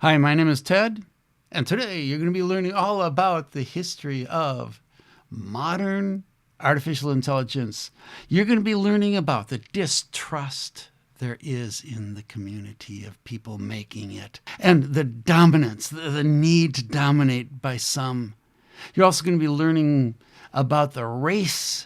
Hi, my name is Ted, and today you're going to be learning all about the history of modern artificial intelligence. You're going to be learning about the distrust there is in the community of people making it, and the dominance, the need to dominate by some. You're also going to be learning about the race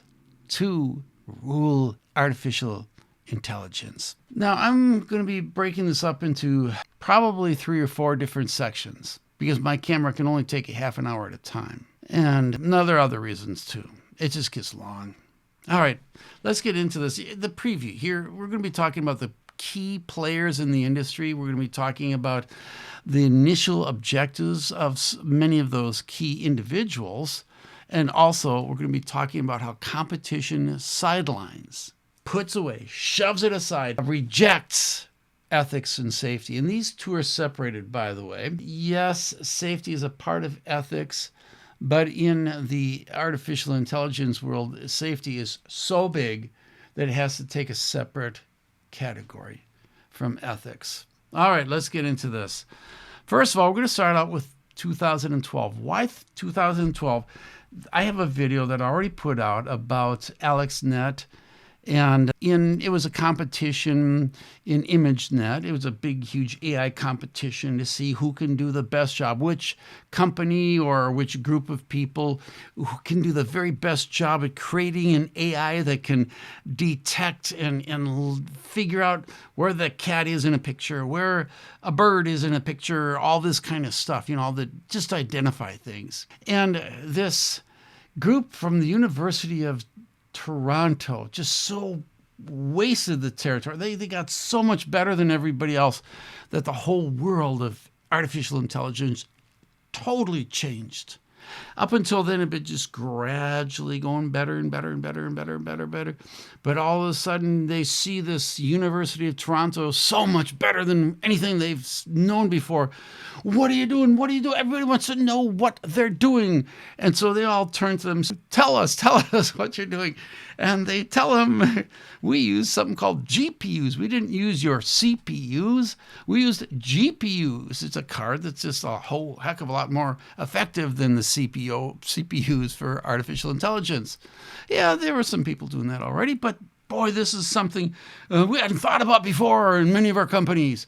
to rule artificial intelligence. Now, I'm going to be breaking this up into probably 3 or 4 different sections because my camera can only take a half an hour at a time. And there are other reasons too. It just gets long. All right, let's get into this. The preview here, we're going to be talking about the key players in the industry. We're going to be talking about the initial objectives of many of those key individuals. And also, we're going to be talking about how competition sidelines, puts away, shoves it aside, rejects ethics and safety. And these two are separated, by the way. Yes, safety is a part of ethics, but in the artificial intelligence world, safety is so big that it has to take a separate category from ethics. All right, let's get into this. First of all, we're going to start out with 2012. Why 2012? I have a video that I already put out about AlexNet, and it was a competition in ImageNet. It was a big, huge AI competition to see who can do the best job, which company or which group of people who can do the very best job at creating an AI that can detect and figure out where the cat is in a picture, where a bird is in a picture, all this kind of stuff, that just identify things. And this group from the University of Toronto just so wasted the territory. They got so much better than everybody else that the whole world of artificial intelligence totally changed. Up until then, it had been just gradually going better and better and better and better and better and better. But all of a sudden, they see this University of Toronto so much better than anything they've known before. What are you doing? What are you doing? Everybody wants to know what they're doing. And so they all turn to them, tell us what you're doing. And they tell them, we use something called GPUs. We didn't use your CPUs. We used GPUs. It's a card that's just a whole heck of a lot more effective than the CPUs for artificial intelligence. Yeah, there were some people doing that already, but boy, this is something we hadn't thought about before in many of our companies.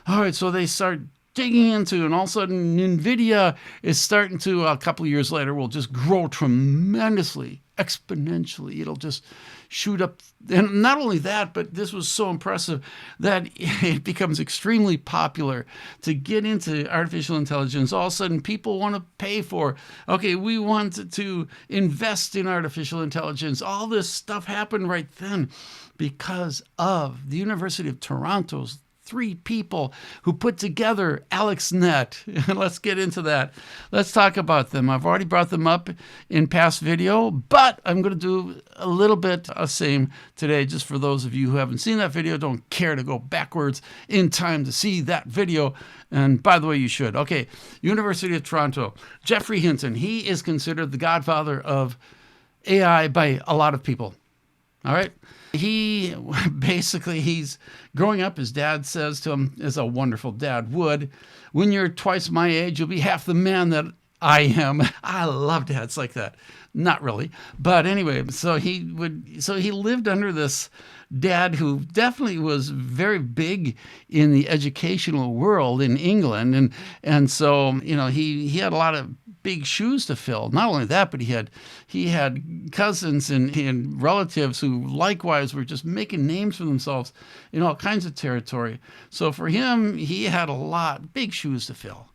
All right, so they start digging into, and all of a sudden NVIDIA is starting to, a couple of years later, will just grow tremendously, exponentially. It'll just shoot up. And not only that, but this was so impressive that it becomes extremely popular to get into artificial intelligence. All of a sudden, people want to pay for, okay, we want to invest in artificial intelligence. All this stuff happened right then because of the University of Toronto's 3 people who put together AlexNet. Let's get into that. Let's talk about them. I've already brought them up in past video, but I'm going to do a little bit of same today, just for those of you who haven't seen that video, don't care to go backwards in time to see that video. And by the way, you should. Okay, University of Toronto. Geoffrey Hinton, he is considered the godfather of AI by a lot of people. All right. He's growing up, his dad says to him, as a wonderful dad would, when you're twice my age, you'll be half the man that I am. I love dads like that. Not really. But anyway, so he lived under this dad who definitely was very big in the educational world in England. And so, he had a lot of big shoes to fill. Not only that, but he had cousins and relatives who likewise were just making names for themselves in all kinds of territory. So for him, he had big shoes to fill.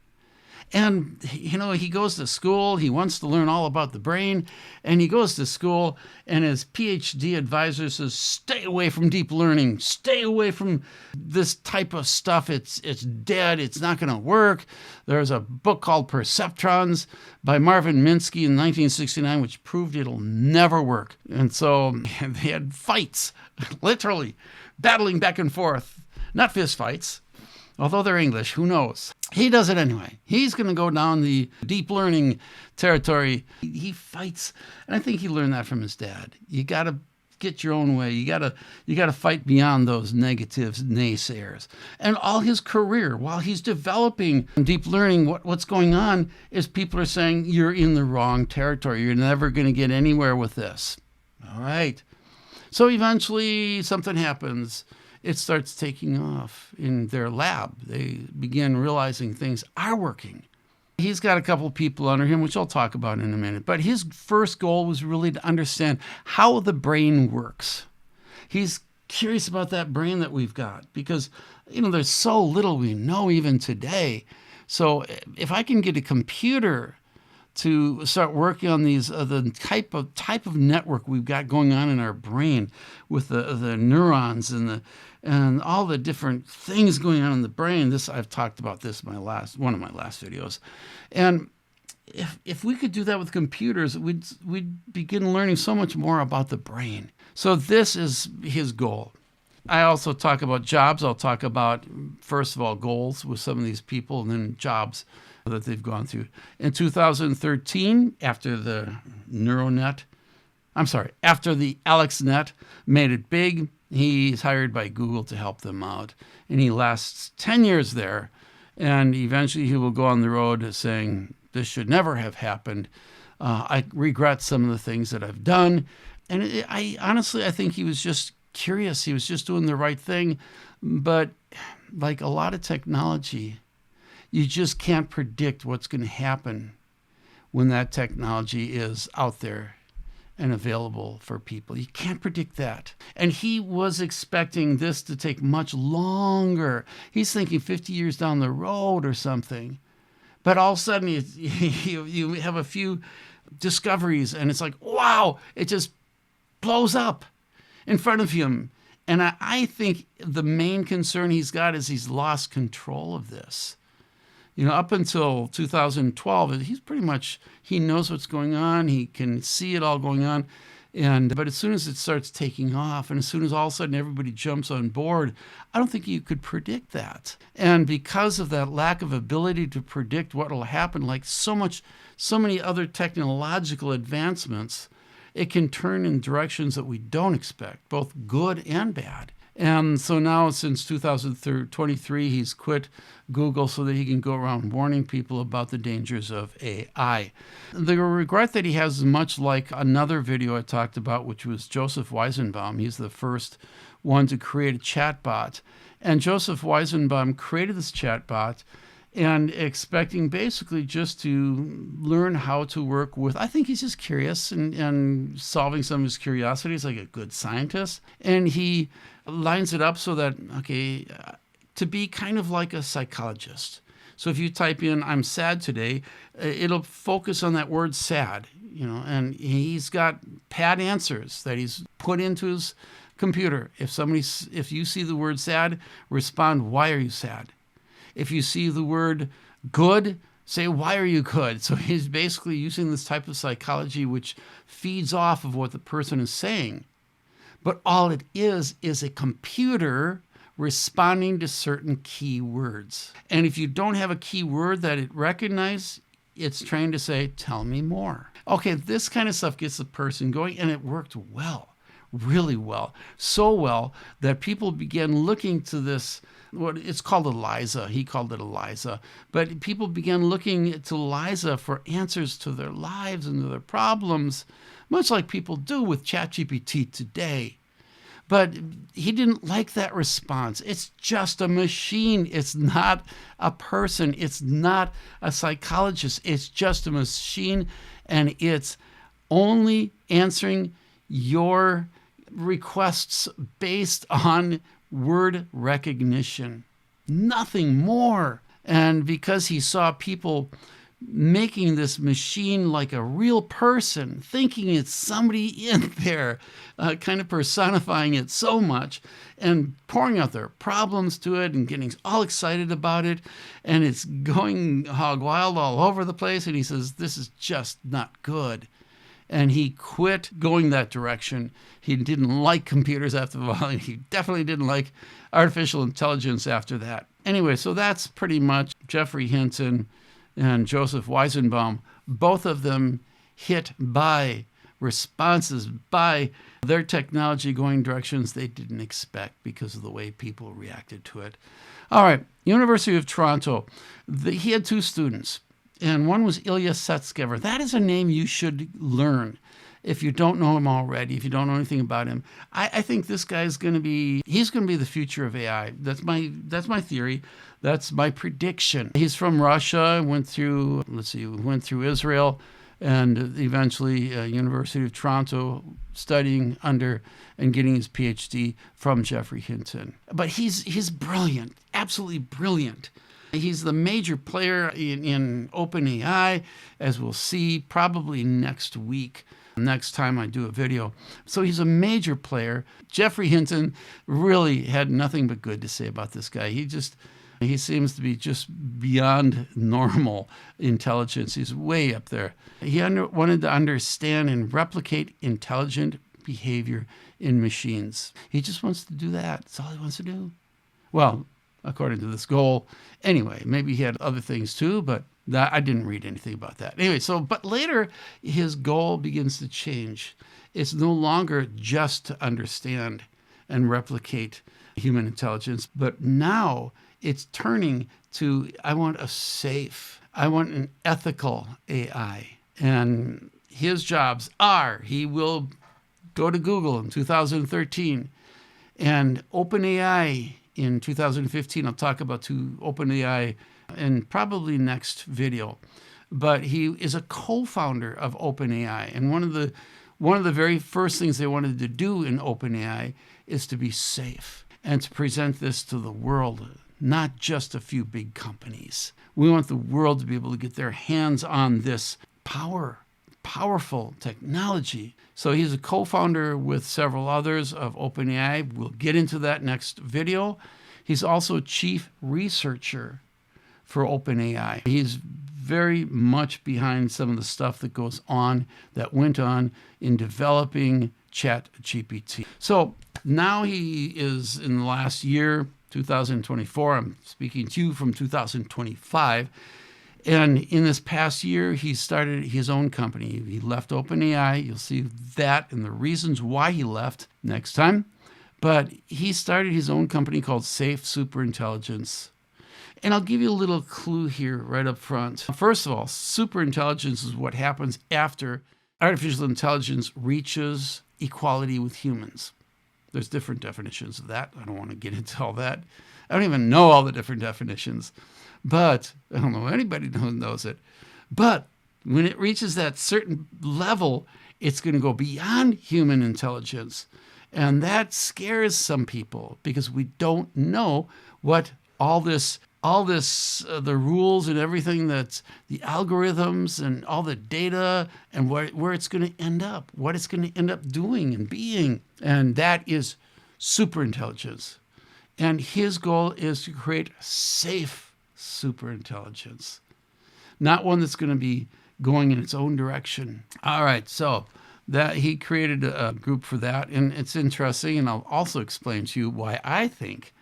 And, he goes to school. He wants to learn all about the brain. And he goes to school, and his PhD advisor says, stay away from deep learning. Stay away from this type of stuff. It's dead. It's not going to work. There's a book called Perceptrons by Marvin Minsky in 1969, which proved it'll never work. And so they had fights, literally battling back and forth. Not fist fights. Although they're English, who knows? He does it anyway. He's going to go down the deep learning territory. He fights, and I think he learned that from his dad. You got to get your own way. You gotta fight beyond those negatives, naysayers. And all his career, while he's developing deep learning, what's going on is people are saying, you're in the wrong territory. You're never going to get anywhere with this. All right. So eventually something happens. It starts taking off in their lab. They begin realizing things are working. He's got a couple of people under him, which I'll talk about in a minute. But his first goal was really to understand how the brain works. He's curious about that brain that we've got because, there's so little we know even today. So if I can get a computer to start working on these the type of network we've got going on in our brain with the neurons and all the different things going on in the brain. I've talked about this in one of my last videos. And if we could do that with computers, we'd begin learning so much more about the brain. So this is his goal. I also talk about jobs. I'll talk about, first of all, goals with some of these people and then jobs that they've gone through. In 2013, after the AlexNet made it big, he's hired by Google to help them out. And he lasts 10 years there. And eventually he will go on the road saying, this should never have happened. I regret some of the things that I've done. And I think he was just curious. He was just doing the right thing. But like a lot of technology, you just can't predict what's going to happen when that technology is out there and available for people. You can't predict that. And he was expecting this to take much longer. He's thinking 50 years down the road or something. But all of a sudden, you have a few discoveries, and it's like, wow, it just blows up in front of him. And I think the main concern he's got is he's lost control of this. Up until 2012, he knows what's going on. He can see it all going on. But as soon as it starts taking off, and as soon as all of a sudden everybody jumps on board, I don't think you could predict that. And because of that lack of ability to predict what will happen, like so many other technological advancements, it can turn in directions that we don't expect, both good and bad. And so now, since 2023, he's quit Google so that he can go around warning people about the dangers of AI. The regret that he has is much like another video I talked about, which was Joseph Weizenbaum. He's the first one to create a chatbot. And Joseph Weizenbaum created this chatbot and expecting basically just to learn how to work with, I think he's just curious and solving some of his curiosities like a good scientist. And he lines it up so that, to be kind of like a psychologist. So if you type in, I'm sad today, it'll focus on that word sad, and he's got pad answers that he's put into his computer. If you see the word sad, respond, why are you sad? If you see the word good, say, why are you good? So he's basically using this type of psychology which feeds off of what the person is saying. But all it is a computer responding to certain key words. And if you don't have a key word that it recognizes, it's trained to say, tell me more. Okay, this kind of stuff gets the person going, and it worked well, really well. So well that people began looking to this, what it's called ELIZA. He called it ELIZA. But people began looking to ELIZA for answers to their lives and to their problems, much like people do with ChatGPT today. But he didn't like that response. It's just a machine. It's not a person. It's not a psychologist. It's just a machine, and it's only answering your requests based on word recognition. Nothing more. And because he saw people making this machine like a real person, thinking it's somebody in there, kind of personifying it so much and pouring out their problems to it and getting all excited about it. And it's going hog wild all over the place. And he says, this is just not good. And he quit going that direction. He didn't like computers after a while. And he definitely didn't like artificial intelligence after that. Anyway, so that's pretty much Geoffrey Hinton and Joseph Weizenbaum, both of them hit by responses by their technology going directions they didn't expect because of the way people reacted to it. All right, University of Toronto. He had 2 students, and one was Ilya Sutskever. That is a name you should learn if you don't know him already, if you don't know anything about him. I think this guy's going to be, he's going to be the future of AI. That's my theory. That's my prediction. He's from Russia, went through Israel, and eventually University of Toronto, studying under and getting his PhD from Geoffrey Hinton. But he's brilliant, absolutely brilliant. He's the major player in OpenAI, as we'll see probably next week, next time I do a video. So he's a major player. Geoffrey Hinton really had nothing but good to say about this guy. He seems to be just beyond normal intelligence. He's way up there. He wanted to understand and replicate intelligent behavior in machines. He just wants to do that. That's all he wants to do. Well, according to this goal. Anyway, maybe he had other things too, but I didn't read anything about that. Anyway, but later his goal begins to change. It's no longer just to understand and replicate human intelligence, but now it's turning to, I want an ethical AI. And his jobs are, he will go to Google in 2013 and OpenAI in 2015. I'll talk about OpenAI in probably next video. But he is a co-founder of OpenAI. And one of the very first things they wanted to do in OpenAI is to be safe and to present this to the world, not just a few big companies. We want the world to be able to get their hands on this powerful technology. So he's a co-founder with several others of OpenAI. We'll get into that next video. He's also chief researcher for OpenAI. He's very much behind some of the stuff that went on in developing ChatGPT. So now he is in the last year, 2024. I'm speaking to you from 2025. And in this past year, he started his own company. He left OpenAI. You'll see that and the reasons why he left next time. But he started his own company called Safe Superintelligence. And I'll give you a little clue here right up front. First of all, superintelligence is what happens after artificial intelligence reaches equality with humans. There's different definitions of that. I don't want to get into all that. I don't even know all the different definitions. But I don't know anybody who knows it. But when it reaches that certain level, it's going to go beyond human intelligence. And that scares some people because we don't know what all this, the rules and everything, that's the algorithms and all the data and where it's going to end up, what it's going to end up doing and being. And that is superintelligence. And his goal is to create safe superintelligence, not one that's going to be going in its own direction. All right, so that he created a group for that, and it's interesting, and I'll also explain to you why I think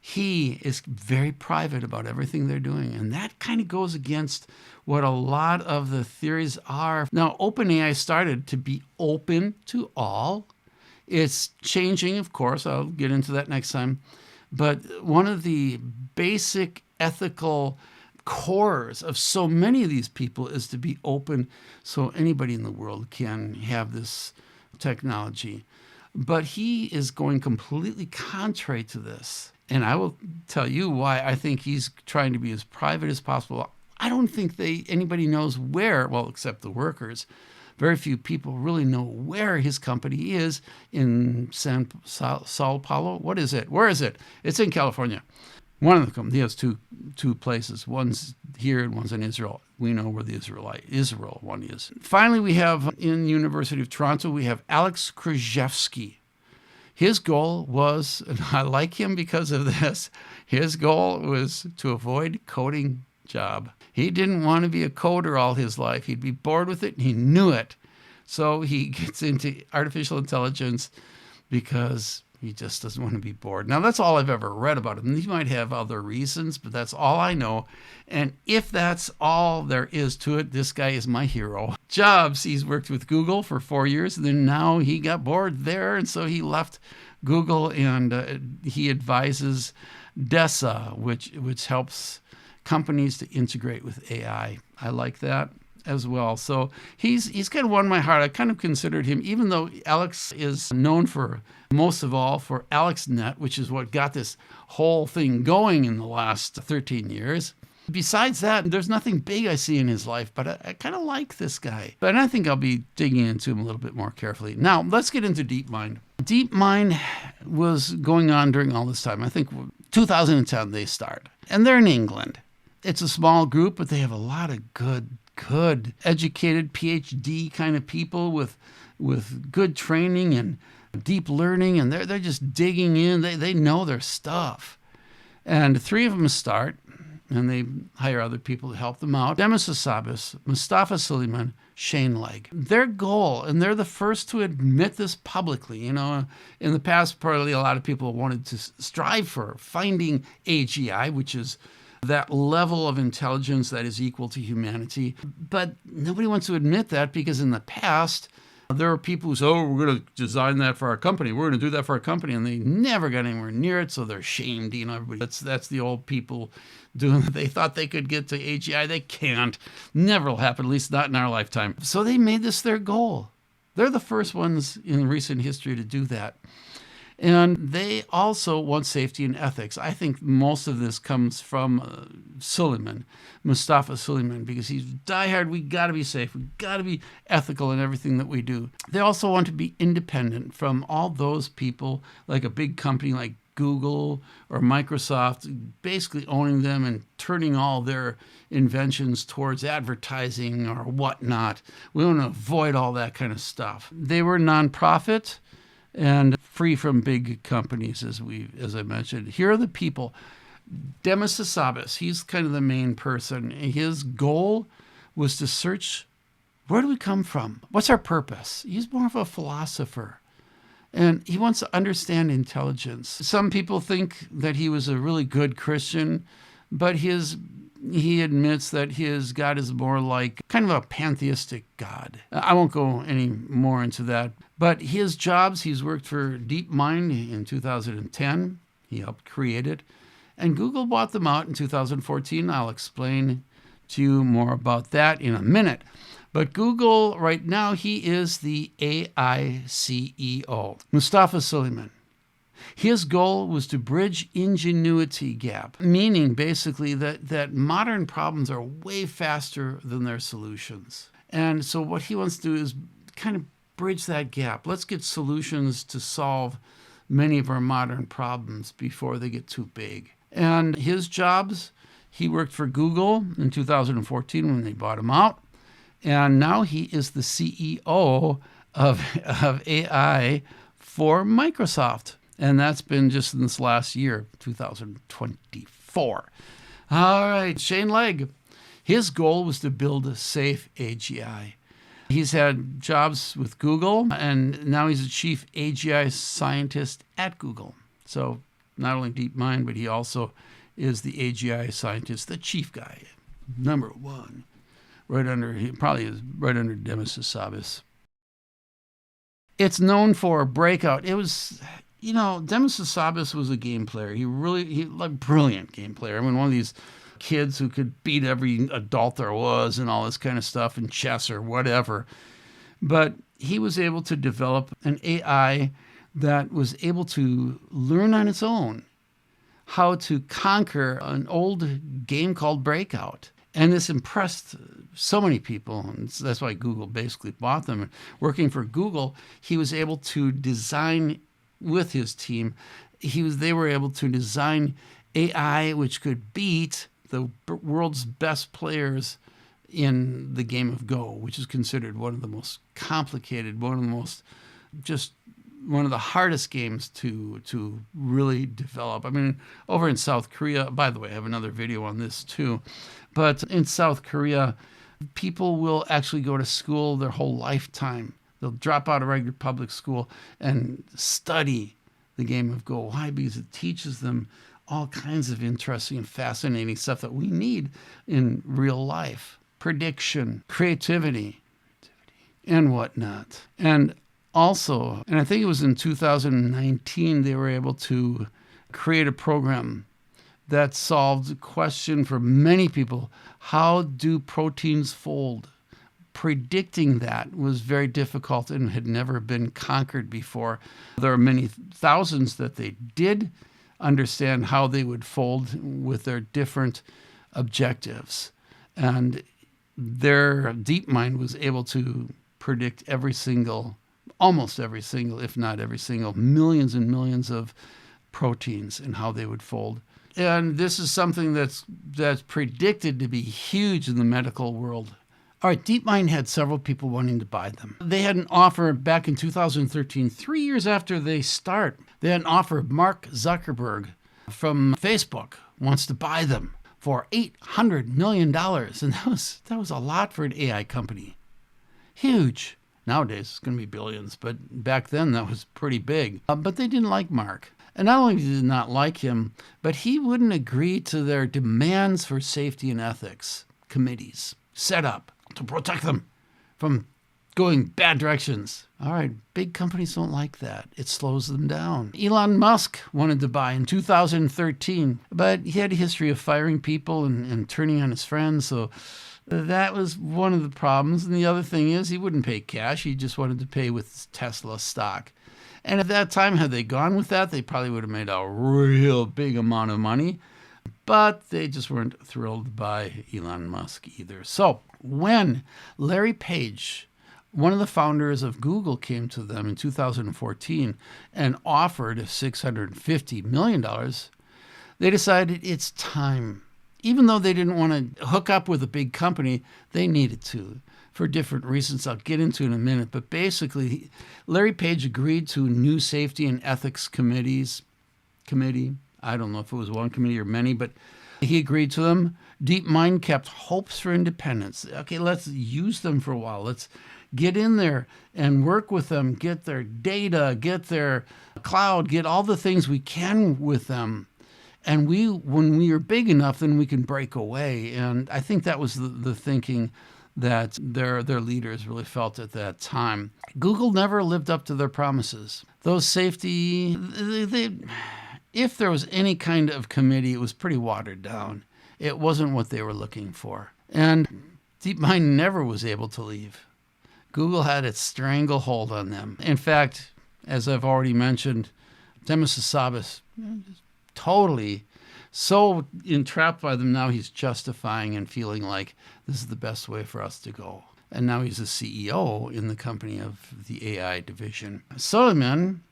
he is very private about everything they're doing, and that kind of goes against what a lot of the theories are. Now, OpenAI started to be open to all. It's changing, of course. I'll get into that next time. But one of the basic ethical cores of so many of these people is to be open so anybody in the world can have this technology. But he is going completely contrary to this. And I will tell you why I think he's trying to be as private as possible. I don't think anybody knows where, well, except the workers. Very few people really know where his company is in Sao Paulo. What is it? Where is it? It's in California. One of them, he has two places. One's here and one's in Israel. We know where the Israel one is. Finally, we have in University of Toronto, we have Alex Krizhevsky. His goal was, and I like him because of this, his goal was to avoid coding job. He didn't want to be a coder all his life. He'd be bored with it, and he knew it. So he gets into artificial intelligence because He just doesn't want to be bored. Now, that's all I've ever read about him. He might have other reasons, but that's all I know. And if that's all there is to it, this guy is my hero. Jobs, he's worked with Google for 4 years, and then now he got bored there, and so he left Google, and he advises DESA, which helps companies to integrate with AI. I like that as well. So he's kind of won my heart. I kind of considered him, even though Alex is known for most of all for AlexNet, which is what got this whole thing going in the last 13 years. Besides that, there's nothing big I see in his life, but I kind of like this guy. But I think I'll be digging into him a little bit more carefully. Now, let's get into DeepMind. DeepMind was going on during all this time. I think 2010 they start. And they're in England. It's a small group, but they have a lot of good educated PhD kind of people with good training and deep learning, and they're just digging in. They know their stuff. And 3 of them start, and they hire other people to help them out. Demis Hassabis, Mustafa Suleyman, Shane Legg. Their goal, and they're the first to admit this publicly. You know, in the past, probably a lot of people wanted to strive for finding AGI, which is that level of intelligence that is equal to humanity. But nobody wants to admit that, because in the past, there are people who say, oh, we're going to design that for our company. We're going to do that for our company. And they never got anywhere near it, so they're shamed. You know, everybody. That's the old people doing it. They thought they could get to AGI. They can't. Never will happen, at least not in our lifetime. So they made this their goal. They're the first ones in recent history to do that. And they also want safety and ethics. I think most of this comes from Suleyman, Mustafa Suleyman, because he's diehard. We got to be safe. We got to be ethical in everything that we do. They also want to be independent from all those people, like a big company like Google or Microsoft, basically owning them and turning all their inventions towards advertising or whatnot. We want to avoid all that kind of stuff. They were nonprofit and free from big companies, as I mentioned. Here are the people. Demis Hassabis, he's kind of the main person. His goal was to search, where do we come from? What's our purpose? He's more of a philosopher, and he wants to understand intelligence. Some people think that he was a really good Christian, but he admits that his God is more like kind of a pantheistic God. I won't go any more into that. But his jobs, he's worked for DeepMind in 2010. He helped create it. And Google bought them out in 2014. I'll explain to you more about that in a minute. But Google, right now, he is the AI CEO. Mustafa Suleyman. His goal was to bridge ingenuity gap, meaning basically that modern problems are way faster than their solutions. And so what he wants to do is kind of bridge that gap. Let's get solutions to solve many of our modern problems before they get too big. And his jobs, he worked for Google in 2014 when they bought him out. And now he is the CEO of AI for Microsoft. And that's been just in this last year, 2024. All right, Shane Legg. His goal was to build a safe AGI. He's had jobs with Google, and now he's a chief AGI scientist at Google. So not only DeepMind, but he also is the AGI scientist, the chief guy, number one, he probably is right under Demis Hassabis. It's known for Breakout. It was, Demis Hassabis was a game player. He like brilliant game player. I mean, one of these kids who could beat every adult there was and all this kind of stuff in chess or whatever. But he was able to develop an AI that was able to learn on its own how to conquer an old game called Breakout. And this impressed so many people, and that's why Google basically bought them. And working for Google, he was able to design with his team. They were able to design AI which could beat the world's best players in the game of Go, which is considered one of the most complicated, one of the hardest games to really develop. I mean, over in South Korea, by the way, I have another video on this too, but in South Korea, people will actually go to school their whole lifetime. They'll drop out of regular public school and study the game of Go. Why? Because it teaches them all kinds of interesting and fascinating stuff that we need in real life. Prediction, creativity, and whatnot. And also, and I think it was in 2019, they were able to create a program that solved the question for many people: how do proteins fold? Predicting that was very difficult and had never been conquered before. There are many thousands that they did understand how they would fold with their different objectives. And their DeepMind was able to predict almost every single, if not every single, millions and millions of proteins and how they would fold. And this is something that's predicted to be huge in the medical world. All right, DeepMind had several people wanting to buy them. They had an offer back in 2013, 3 years after they start. They had an offer. Mark Zuckerberg from Facebook wants to buy them for $800 million. And that was a lot for an AI company. Huge. Nowadays, it's going to be billions, but back then that was pretty big. But they didn't like Mark. And not only did they not like him, but he wouldn't agree to their demands for safety and ethics committees set up to protect them from going bad directions. All right, big companies don't like that. It slows them down. Elon Musk wanted to buy in 2013, but he had a history of firing people and turning on his friends, so that was one of the problems. And the other thing is he wouldn't pay cash. He just wanted to pay with Tesla stock. And at that time, had they gone with that, they probably would have made a real big amount of money. But they just weren't thrilled by Elon Musk either. So when Larry Page, one of the founders of Google, came to them in 2014 and offered $650 million, they decided it's time. Even though they didn't want to hook up with a big company, they needed to for different reasons I'll get into in a minute. But basically, Larry Page agreed to a new safety and ethics committee. I don't know if it was one committee or many, but he agreed to them. DeepMind kept hopes for independence. Okay, let's use them for a while. Let's get in there and work with them, get their data, get their cloud, get all the things we can with them. And when we are big enough, then we can break away. And I think that was the thinking that their leaders really felt at that time. Google never lived up to their promises. Those safety, if there was any kind of committee, it was pretty watered down. It wasn't what they were looking for. And DeepMind never was able to leave. Google had its stranglehold on them. In fact, as I've already mentioned, Demis Hassabis, totally so entrapped by them, now he's justifying and feeling like this is the best way for us to go. And now he's the CEO in the company of the AI division. Suleyman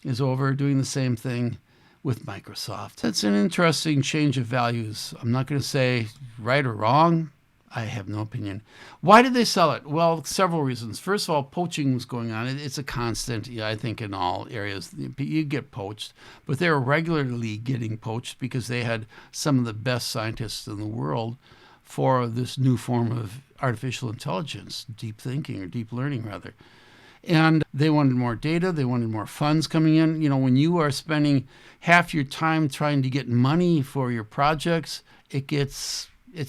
is over doing the same thing with Microsoft. It's an interesting change of values. I'm not going to say right or wrong. I have no opinion. Why did they sell it? Well, several reasons. First of all, poaching was going on. It's a constant, I think, in all areas. You get poached, but they were regularly getting poached because they had some of the best scientists in the world for this new form of artificial intelligence, deep thinking or deep learning, rather. And they wanted more data. They wanted more funds coming in. When you are spending half your time trying to get money for your projects, it's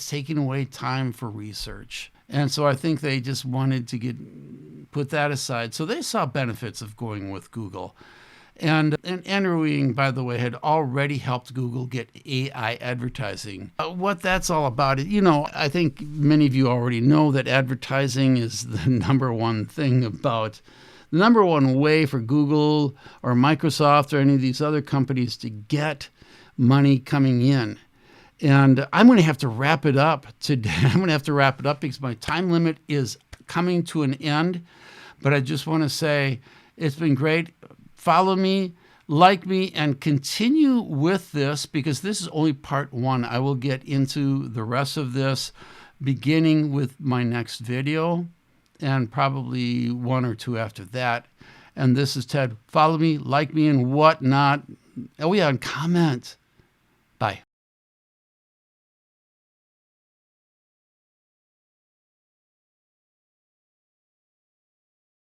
taking away time for research. And so I think they just wanted to put that aside. So they saw benefits of going with Google. And Andrew Ng, by the way, had already helped Google get AI advertising. What that's all about, I think many of you already know that advertising is the number one way for Google or Microsoft or any of these other companies to get money coming in. And I'm going to have to wrap it up today. I'm going to have to wrap it up because my time limit is coming to an end. But I just want to say it's been great. Follow me, like me, and continue with this because this is only part one. I will get into the rest of this beginning with my next video and probably one or two after that. And this is Ted. Follow me, like me, and whatnot. Oh, yeah, and comment.